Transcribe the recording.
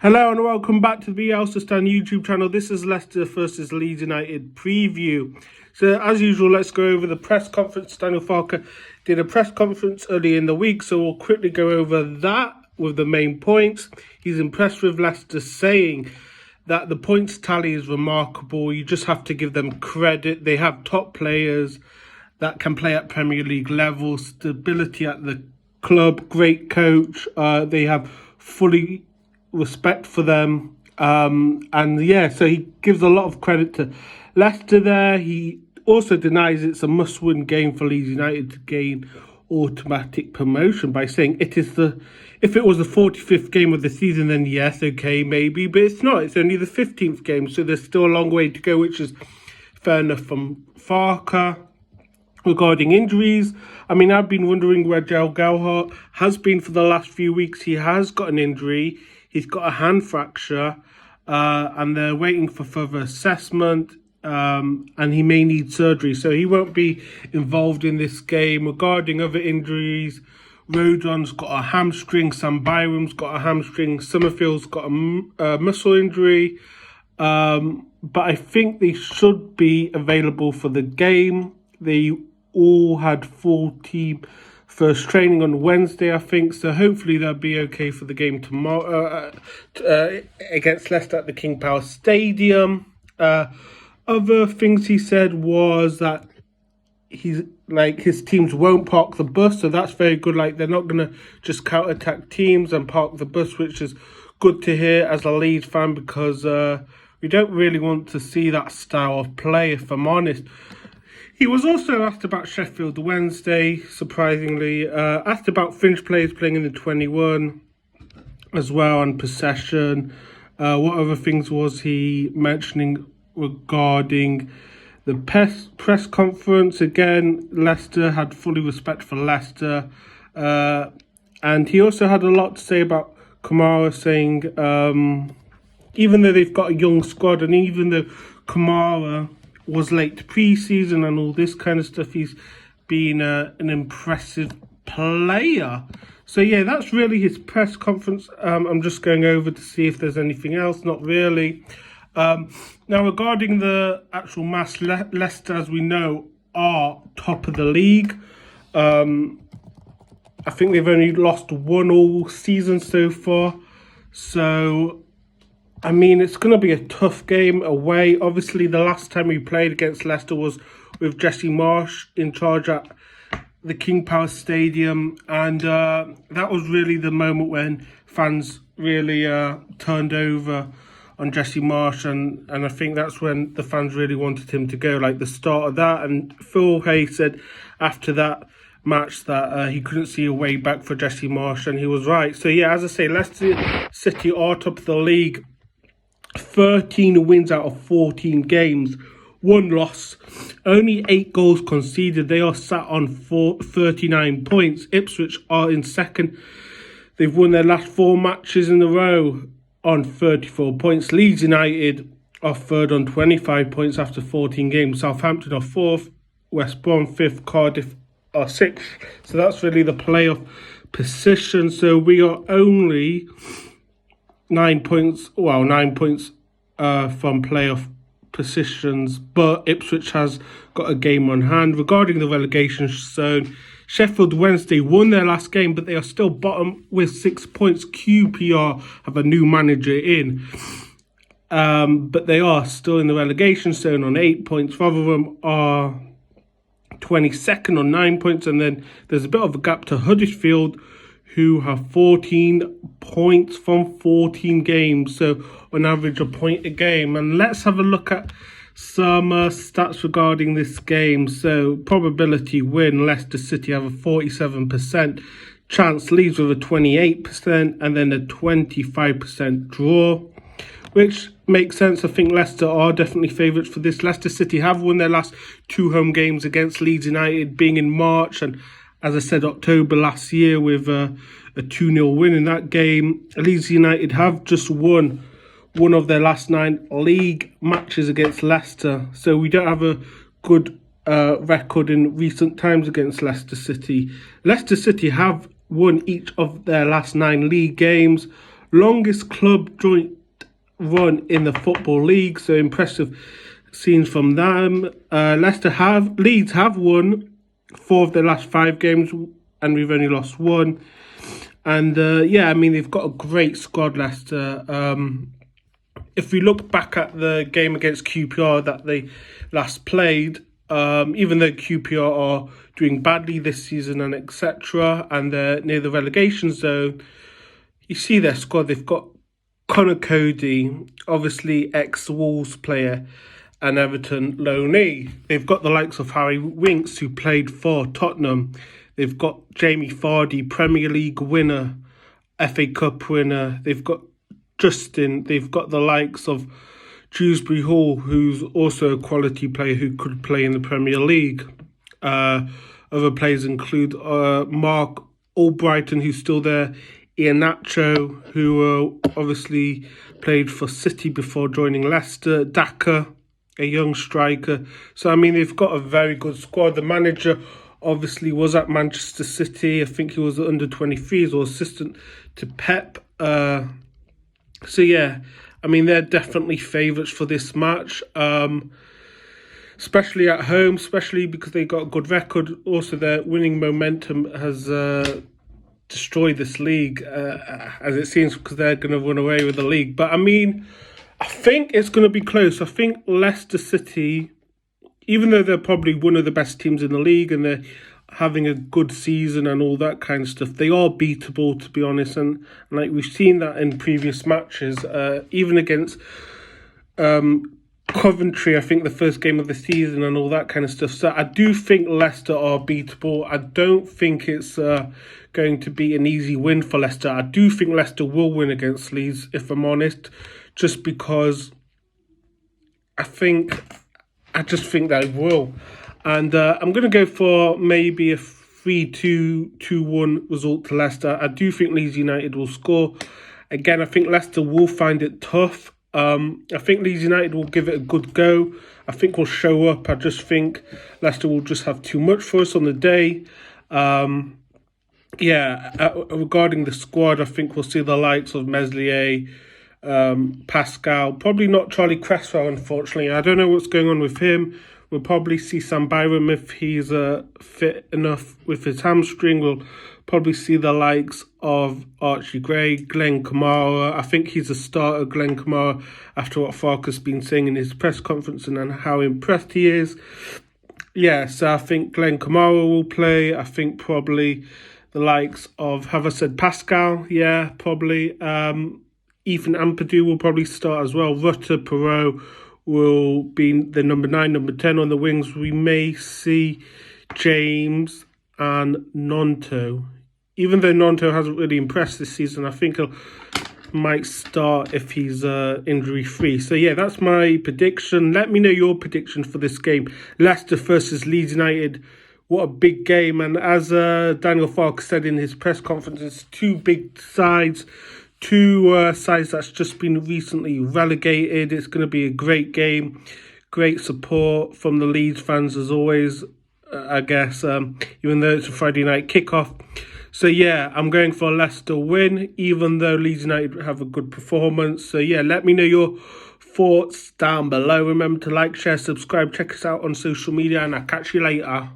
Hello and welcome back to the Bielsa Stand YouTube channel. This is Leicester versus Leeds United preview. So as usual, let's go over the press conference. Daniel Farke did a press conference early in the week, so we'll quickly go over that with the main points. He's impressed with Leicester, saying that the points tally is remarkable. You just have to give them credit. They have top players that can play at Premier League level, stability at the club, great coach. They have fully respect for them, so he gives a lot of credit to Leicester there. He also denies it's a must-win game for Leeds United to gain automatic promotion by saying if it was the 45th game of the season, then yes, okay, maybe, but it's not. It's only the 15th game, so there's still a long way to go, which is fair enough from Farke. Regarding injuries, I've been wondering where Joel Gelhardt has been for the last few weeks. He has got an injury. He's got a hand fracture, and they're waiting for further assessment, and he may need surgery, so he won't be involved in this game. Regarding other injuries, Rodon's got a hamstring, Sam Byram's got a hamstring, Summerfield's got a muscle injury, but I think they should be available for the game. They all had full team first training on Wednesday, I think, so hopefully they'll be okay for the game tomorrow against Leicester at the King Power Stadium. Other things he said was that his teams won't park the bus, so that's very good. They're not going to just counter-attack teams and park the bus, which is good to hear as a Leeds fan, because we don't really want to see that style of play, if I'm honest. He was also asked about Sheffield Wednesday, surprisingly. Asked about fringe players playing in the 21 as well, and possession. What other things was he mentioning regarding the press conference? Again, Leicester had fully respect for Leicester. And he also had a lot to say about Kamara, saying even though they've got a young squad, and even though Kamara was late to pre-season and all this kind of stuff, he's been an impressive player. So yeah, that's really his press conference. I'm just going over to see if there's anything else. Not really. Now regarding the actual match, Leicester, as we know, are top of the league. I think they've only lost one all season so far. So it's going to be a tough game away. Obviously, the last time we played against Leicester was with Jesse Marsch in charge at the King Power Stadium. And that was really the moment when fans really turned over on Jesse Marsch. And I think that's when the fans really wanted him to go, the start of that. And Phil Hay said after that match that he couldn't see a way back for Jesse Marsch, and he was right. So yeah, as I say, Leicester City are top of the league. 13 wins out of 14 games, 1 loss, only 8 goals conceded. They are sat on 39 points. Ipswich are in second. They've won their last 4 matches in a row on 34 points. Leeds United are third on 25 points after 14 games. Southampton are 4th, West Brom 5th, Cardiff are 6th. So that's really the playoff position. So we are only 9 points from playoff positions, but Ipswich has got a game on hand. Regarding the relegation zone, Sheffield Wednesday won their last game, but they are still bottom with 6 points. QPR have a new manager in, but they are still in the relegation zone on 8 points. Rotherham are 22nd on 9 points, and then there's a bit of a gap to Huddersfield, who have 14 points from 14 games, so on average a point a game. And let's have a look at some stats regarding this game. So probability win, Leicester City have a 47% chance, Leeds with a 28%, and then a 25% draw, which makes sense. I think Leicester are definitely favourites for this. Leicester City have won their last 2 home games against Leeds United, being in March and, as I said, October last year, with a 2-0 win in that game. Leeds United have just won one of their last 9 league matches against Leicester. So we don't have a good record in recent times against Leicester City. Leicester City have won each of their last 9 league games, longest club joint run in the Football League. So impressive scenes from them. Leeds have won 4 of their last 5 games, and we've only lost 1. And yeah, I mean, they've got a great squad, Leicester. If we look back at the game against QPR that they last played, even though QPR are doing badly this season and etc., and they're near the relegation zone, you see their squad. They've got Connor Cody, obviously ex-Wolves player, and Everton loanee. They've got the likes of Harry Winks, who played for Tottenham. They've got Jamie Vardy, Premier League winner, FA Cup winner. They've got Justin. They've got the likes of Dewsbury Hall, who's also a quality player who could play in the Premier League. Other players include Mark Albrighton, who's still there, Iheanacho, who obviously played for City before joining Leicester, Daka, a young striker. So, I mean, they've got a very good squad. The manager obviously was at Manchester City. I think he was under 23s or assistant to Pep. So, yeah, I mean, they're definitely favourites for this match, especially at home, especially because they got a good record. Also, their winning momentum has destroyed this league, as it seems, because they're going to run away with the league. But, I mean, I think it's going to be close. I think Leicester City, even though they're probably one of the best teams in the league and they're having a good season and all that kind of stuff, they are beatable, to be honest. And like we've seen that in previous matches, even against Coventry, I think the first game of the season and all that kind of stuff. So I do think Leicester are beatable. I don't think it's going to be an easy win for Leicester. I do think Leicester will win against Leeds, if I'm honest, just because I just think they will. And I'm going to go for maybe a 3-2, 2-1 result to Leicester. I do think Leeds United will score. Again, I think Leicester will find it tough. I think Leeds United will give it a good go. I think we'll show up. I just think Leicester will just have too much for us on the day. Regarding the squad, I think we'll see the likes of Meslier, Pascal, probably not Charlie Cresswell, unfortunately. I don't know what's going on with him. We'll probably see Sam Byram if he's fit enough with his hamstring. We'll probably see the likes of Archie Gray, Glenn Kamara. I think he's a starter, Glenn Kamara, after what Farke's been saying in his press conference and how impressed he is. Yeah, so I think Glenn Kamara will play. I think probably the likes of, have I said Pascal? Yeah, probably. Ethan Ampadu will probably start as well. Rutter, Perot will be the number 9, number 10 on the wings. We may see James and Nonto. Even though Nonto hasn't really impressed this season, I think he might start if he's injury-free. So, yeah, that's my prediction. Let me know your prediction for this game. Leicester versus Leeds United. What a big game. And as Daniel Farke said in his press conference, it's 2 big sides. 2 sides that's just been recently relegated. It's going to be a great game. Great support from the Leeds fans as always, I guess, even though it's a Friday night kickoff. So, yeah, I'm going for a Leicester win, even though Leeds United have a good performance. So, yeah, let me know your thoughts down below. Remember to like, share, subscribe, check us out on social media, and I'll catch you later.